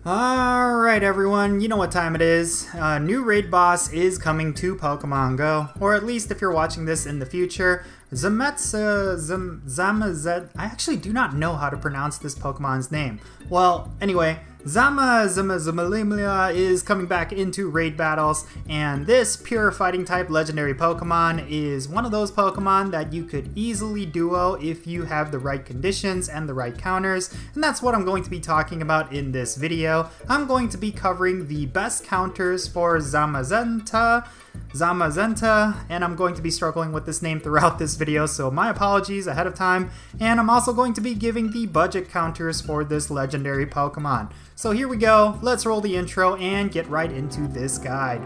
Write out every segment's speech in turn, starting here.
Alright everyone, you know what time it is. A new raid boss is coming to Pokemon Go, or at least if you're watching this in the future. Zamazenta. I actually do not know how to pronounce this Pokemon's name. Well, anyway, Zamazenta is coming back into raid battles, and this pure fighting type legendary Pokemon is one of those Pokemon that you could easily duo if you have the right conditions and the right counters, and that's what I'm going to be talking about in this video. I'm going to be covering the best counters for Zamazenta, and I'm going to be struggling with this name throughout this video, so my apologies ahead of time. And I'm also going to be giving the budget counters for this legendary Pokemon. So here we go, let's roll the intro and get right into this guide.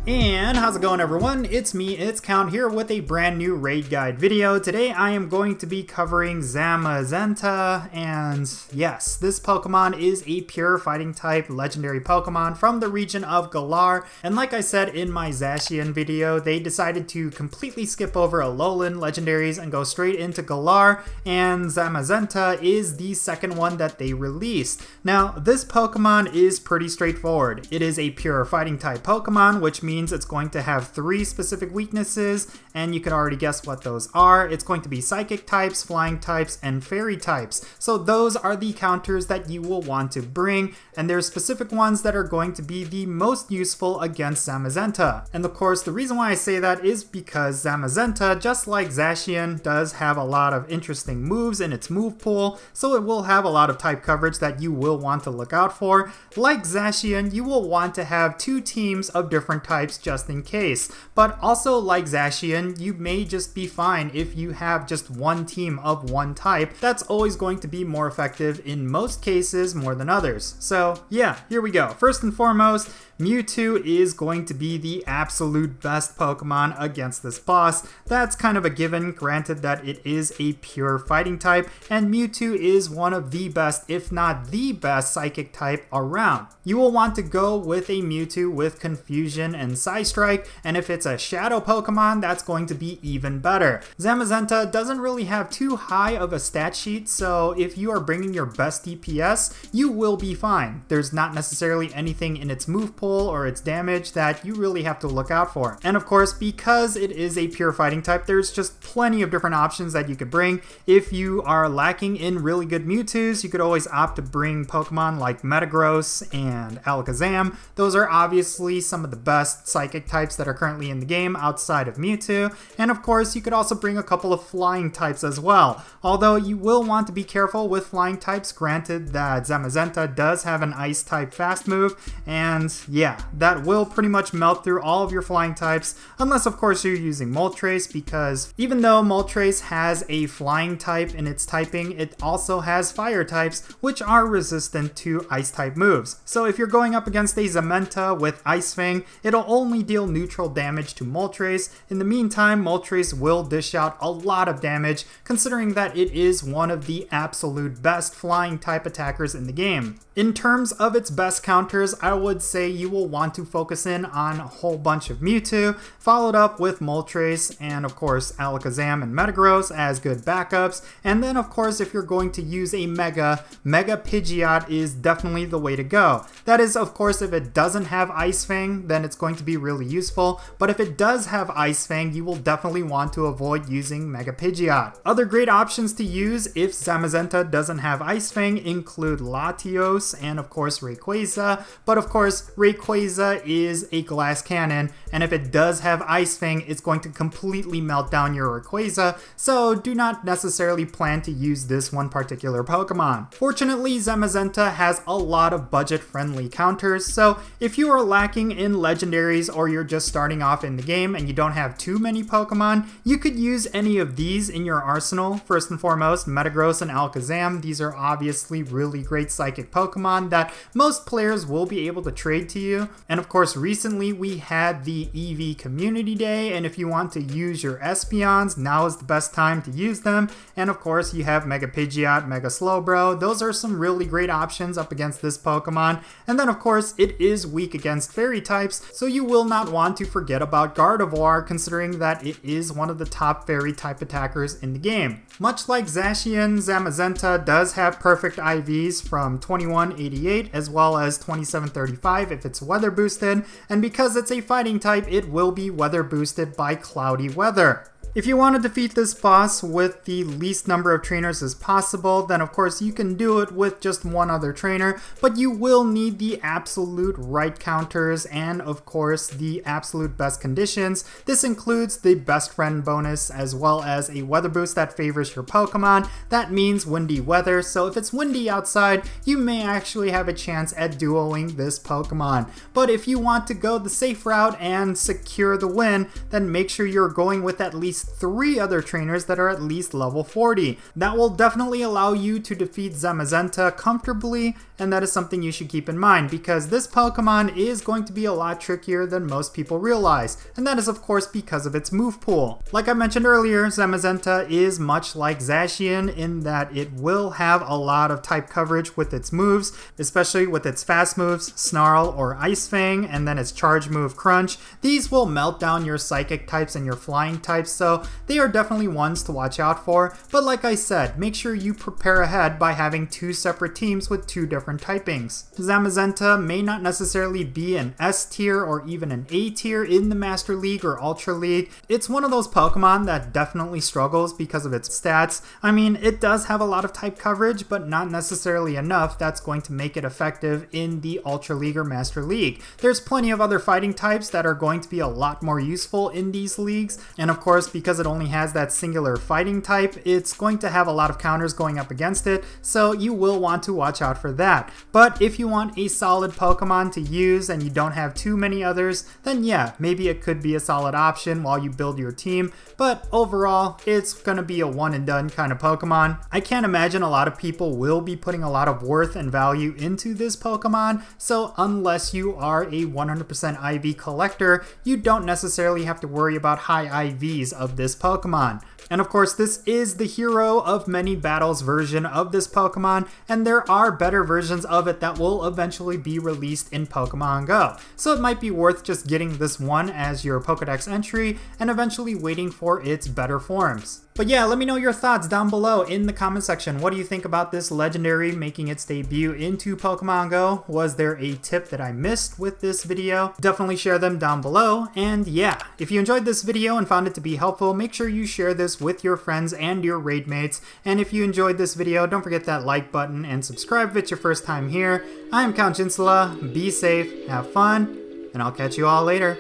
And how's it going everyone? It's me, it's Count here with a brand new raid guide video. Today I am going to be covering Zamazenta, and yes, this Pokemon is a pure fighting type legendary Pokemon from the region of Galar. And like I said in my Zacian video, they decided to completely skip over Alolan legendaries and go straight into Galar, and Zamazenta is the second one that they released. Now this Pokemon is pretty straightforward. It is a pure fighting type Pokemon, which means it's going to have 3 specific weaknesses, and you can already guess what those are. It's going to be psychic types, flying types, and fairy types. So those are the counters that you will want to bring, and there's specific ones that are going to be the most useful against Zamazenta. And of course, the reason why I say that is because Zamazenta, just like Zacian, does have a lot of interesting moves in its move pool, so it will have a lot of type coverage that you will want to look out for. Like Zacian, you will want to have 2 teams of different types just in case, but also like Zacian, you may just be fine if you have just one team of one type. That's always going to be more effective in most cases more than others. So yeah, here we go. First and foremost, Mewtwo is going to be the absolute best Pokemon against this boss. That's kind of a given, granted that it is a pure fighting type, and Mewtwo is one of the best, if not the best, psychic type around. You will want to go with a Mewtwo with Confusion and Psystrike, and if it's a Shadow Pokemon, that's going to be even better. Zamazenta doesn't really have too high of a stat sheet, so if you are bringing your best DPS, you will be fine. There's not necessarily anything in its move pool or its damage that you really have to look out for. And of course, because it is a pure fighting type, there's just plenty of different options that you could bring. If you are lacking in really good Mewtwo's, you could always opt to bring Pokemon like Metagross and Alakazam. Those are obviously some of the best psychic types that are currently in the game outside of Mewtwo. And of course, you could also bring a couple of flying types as well. Although you will want to be careful with flying types, granted that Zamazenta does have an ice type fast move, and yeah, that will pretty much melt through all of your flying types, unless of course you're using Moltres, because even though Moltres has a flying type in its typing, it also has fire types, which are resistant to ice type moves. So if you're going up against a Zamenta with Ice Fang, it'll only deal neutral damage to Moltres. In the meantime, Moltres will dish out a lot of damage, considering that it is one of the absolute best flying type attackers in the game. In terms of its best counters, I would say you will want to focus in on a whole bunch of Mewtwo, followed up with Moltres and of course Alakazam and Metagross as good backups. And then of course, if you're going to use a Mega Pidgeot is definitely the way to go. That is of course if it doesn't have Ice Fang, then it's going to be really useful, but if it does have Ice Fang, you will definitely want to avoid using Mega Pidgeot. Other great options to use if Zamazenta doesn't have Ice Fang include Latios and of course Rayquaza, but of course Rayquaza is a glass cannon, and if it does have Ice Fang, it's going to completely melt down your Rayquaza, so do not necessarily plan to use this one particular Pokemon. Fortunately, Zamazenta has a lot of budget-friendly counters, so if you are lacking in legendaries or you're you're just starting off in the game and you don't have too many Pokemon, you could use any of these in your arsenal. First and foremost, Metagross and Alakazam. These are obviously really great psychic Pokemon that most players will be able to trade to you. And of course, recently we had the EV Community Day, and if you want to use your Espeons, now is the best time to use them. And of course, you have Mega Pidgeot, Mega Slowbro. Those are some really great options up against this Pokemon. And then of course, it is weak against fairy types, so you will not want to forget about Gardevoir, considering that it is one of the top fairy type attackers in the game. Much like Zacian, Zamazenta does have perfect IVs from 2188 as well as 2735 if it's weather boosted, and because it's a fighting type, it will be weather boosted by cloudy weather. If you want to defeat this boss with the least number of trainers as possible, then of course you can do it with just one other trainer, but you will need the absolute right counters and of course the absolute best conditions. This includes the best friend bonus as well as a weather boost that favors your Pokemon. That means windy weather, so if it's windy outside, you may actually have a chance at duoing this Pokemon. But if you want to go the safe route and secure the win, then make sure you're going with at least 3 other trainers that are at least level 40. That will definitely allow you to defeat Zamazenta comfortably, and that is something you should keep in mind because this Pokemon is going to be a lot trickier than most people realize, and that is of course because of its move pool. Like I mentioned earlier, Zamazenta is much like Zacian in that it will have a lot of type coverage with its moves, especially with its fast moves, Snarl or Ice Fang, and then its charge move, Crunch. These will melt down your psychic types and your flying types, so they are definitely ones to watch out for, but like I said, make sure you prepare ahead by having 2 separate teams with 2 different typings. Zamazenta may not necessarily be an S tier or even an A tier in the Master League or Ultra League. It's one of those Pokemon that definitely struggles because of its stats. I mean, it does have a lot of type coverage, but not necessarily enough that's going to make it effective in the Ultra League or Master League. There's plenty of other fighting types that are going to be a lot more useful in these leagues, and of course, because it only has that singular fighting type, it's going to have a lot of counters going up against it, so you will want to watch out for that. But if you want a solid Pokemon to use and you don't have too many others, then yeah, maybe it could be a solid option while you build your team, but overall, it's gonna be a one and done kind of Pokemon. I can't imagine a lot of people will be putting a lot of worth and value into this Pokemon, so unless you are a 100% IV collector, you don't necessarily have to worry about high IVs of this Pokemon. And of course, this is the hero of many battles version of this Pokemon, and there are better versions of it that will eventually be released in Pokemon GO. So it might be worth just getting this one as your Pokedex entry and eventually waiting for its better forms. But yeah, let me know your thoughts down below in the comment section. What do you think about this legendary making its debut into Pokemon GO? Was there a tip that I missed with this video? Definitely share them down below. And yeah, if you enjoyed this video and found it to be helpful, make sure you share this with your friends and your raid mates. And if you enjoyed this video, don't forget that like button and subscribe if it's your first time here. I am Count Jinsula. Be safe, have fun, and I'll catch you all later.